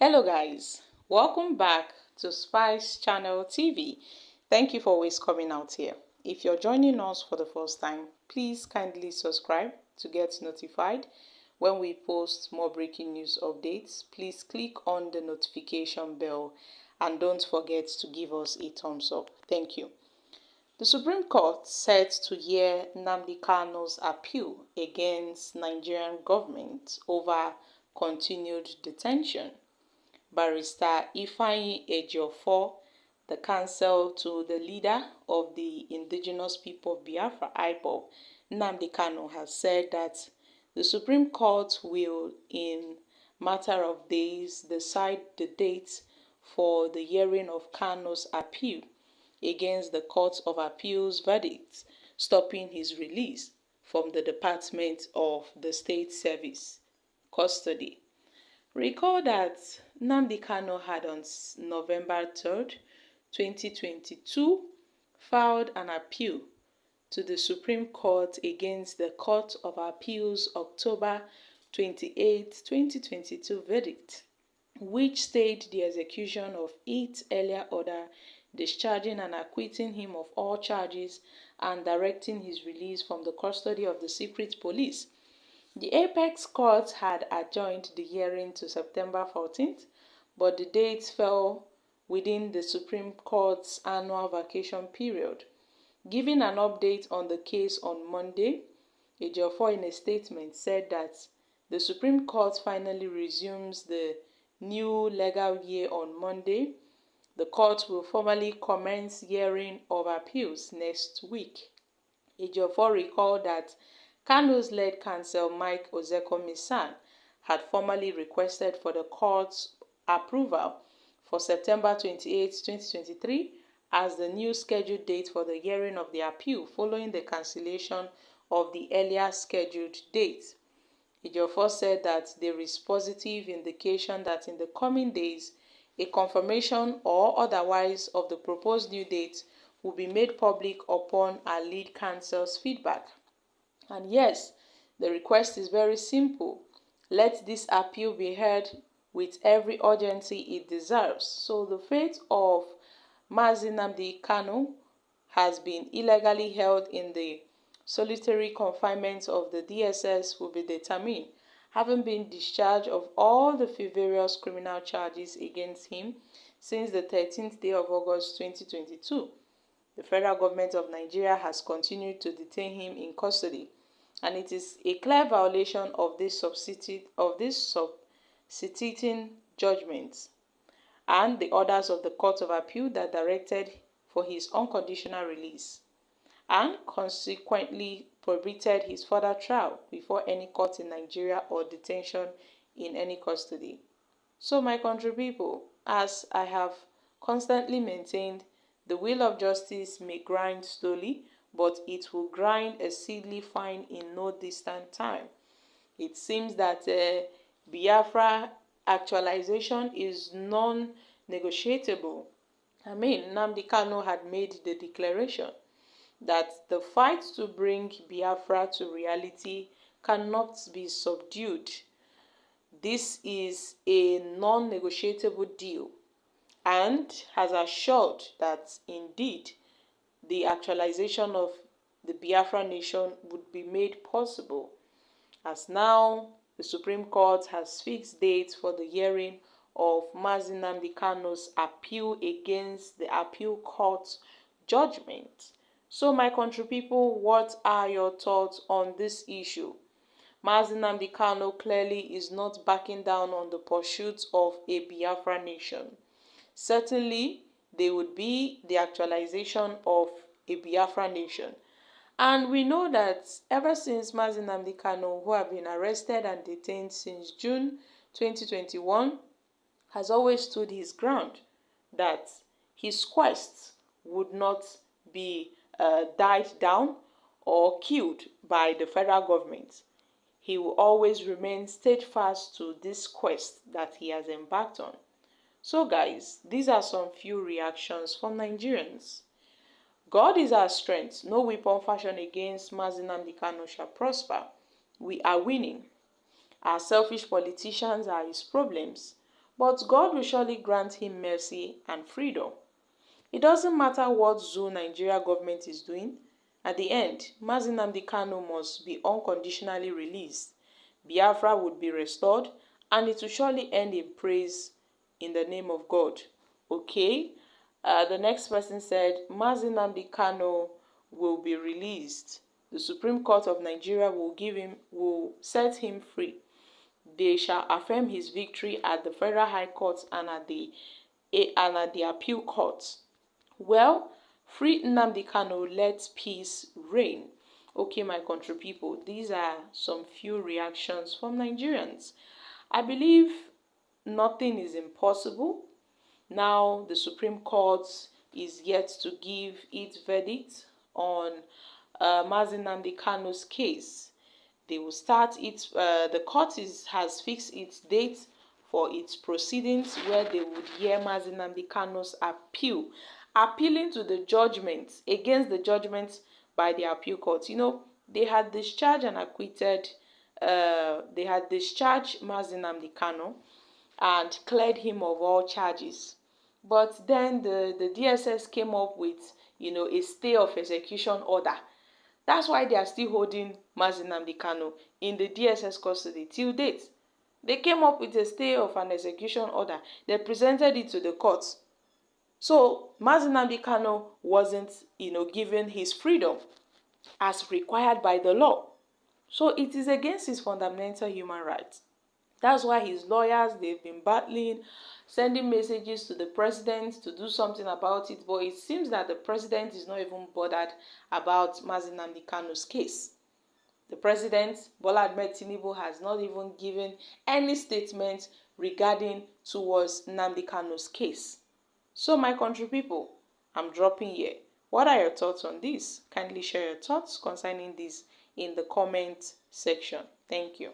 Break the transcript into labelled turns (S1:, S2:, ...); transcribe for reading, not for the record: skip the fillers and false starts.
S1: Hello guys, welcome back to Spice Channel TV. Thank you for always coming out here. If you're joining us for the first time, please kindly subscribe to get notified when we post more breaking news updates. Please click on the notification bell and don't forget to give us a thumbs up. Thank you. The Supreme Court set to hear Nnamdi Kanu's appeal against Nigerian government over continued detention. Barrister Ifeanyi Ejiofor, the counsel to the leader of the indigenous people of Biafra, IPOB, Nnamdi Kanu, has said that the Supreme Court will, in matter of days, decide the date for the hearing of Kanu's appeal against the Court of Appeal's verdict, stopping his release from the Department of the State Service custody. Recall that Nnamdi Kanu had on November 3rd, 2022, filed an appeal to the Supreme Court against the Court of Appeal's October 28, 2022 verdict, which stayed the execution of its earlier order discharging and acquitting him of all charges and directing his release from the custody of the secret police. The Apex Court had adjourned the hearing to September 14th, but the date fell within the Supreme Court's annual vacation period. Giving an update on the case on Monday, Ejiofor in a statement said that the Supreme Court finally resumes the new legal year on Monday. The court will formally commence hearing of appeals next week. Ejiofor recalled that Kanu's lead counsel Mike Ozeko-Misan had formally requested for the court's approval for September 28, 2023 as the new scheduled date for the hearing of the appeal following the cancellation of the earlier scheduled date. Ejiofor said that there is positive indication that in the coming days, a confirmation or otherwise of the proposed new date will be made public upon our lead counsel's feedback. And yes, the request is very simple. Let this appeal be heard with every urgency it deserves. So the fate of Mazi Nnamdi Kanu has been illegally held in the solitary confinement of the DSS will be determined, having been discharged of all the various criminal charges against him since the 13th day of August 2022. The federal government of Nigeria has continued to detain him in custody, and it is a clear violation of this substituting judgment and the orders of the Court of Appeal that directed for his unconditional release and consequently prohibited his further trial before any court in Nigeria or detention in any custody. So my country people, as I have constantly maintained, the wheel of justice may grind slowly, but it will grind exceedingly fine in no distant time. It seems that Biafra actualization is non-negotiable. Nnamdi Kanu had made the declaration that the fight to bring Biafra to reality cannot be subdued. This is a non-negotiable deal and has assured that indeed the actualization of the Biafra nation would be made possible, as now the Supreme Court has fixed dates for the hearing of Mazi Nnamdi Kanu's appeal against the appeal court's judgment. So my country people, what are your thoughts on this issue? Mazi Nnamdi Kanu clearly is not backing down on the pursuit of a Biafra nation. Certainly, there would be the actualization of a Biafra nation. And we know that ever since Mazi Nnamdi Kanu, who have been arrested and detained since June 2021, has always stood his ground that his quest would not be died down or killed by the federal government. He will always remain steadfast to this quest that he has embarked on. So guys, these are some few reactions from Nigerians. God is our strength. No weapon fashioned against Mazi Nnamdi Kanu shall prosper. We are winning. Our selfish politicians are his problems. but God will surely grant him mercy and freedom. It doesn't matter what zoo Nigeria government is doing. At the end, Nnamdi Kanu must be unconditionally released. Biafra would be restored, and it will surely end in praise in the name of God. Okay? The next person said, Nnamdi Kanu will be released. The Supreme Court of Nigeria will set him free. They shall affirm his victory at the Federal High Court and at the Appeal Court. Well, free Nnamdi Kanu, let peace reign. Okay, my country people, these are some few reactions from Nigerians. I believe nothing is impossible. Now, the Supreme Court is yet to give its verdict on Nnamdi Kanu's case. They will start the court has fixed its date for its proceedings, where they would hear Nnamdi Kanu's appeal, appealing to the judgment, against the judgment by the appeal court. You know, they had discharged and acquitted, they had discharged Nnamdi Kanu and cleared him of all charges. But then the DSS came up with, you know, a stay of execution order. That's why they are still holding Nnamdi Kanu in the DSS custody till date. They came up with a stay of an execution order. They presented it to the courts. So Nnamdi Kanu wasn't, you know, given his freedom as required by the law. So it is against his fundamental human rights. That's why his lawyers, they've been battling, sending messages to the president to do something about it. But it seems that the president is not even bothered about Nnamdi Kanu's case. The president, Bola Ahmed Tinubu, has not even given any statement regarding towards Nnamdi Kanu's case. So my country people, I'm dropping here. What are your thoughts on this? Kindly share your thoughts concerning this in the comment section. Thank you.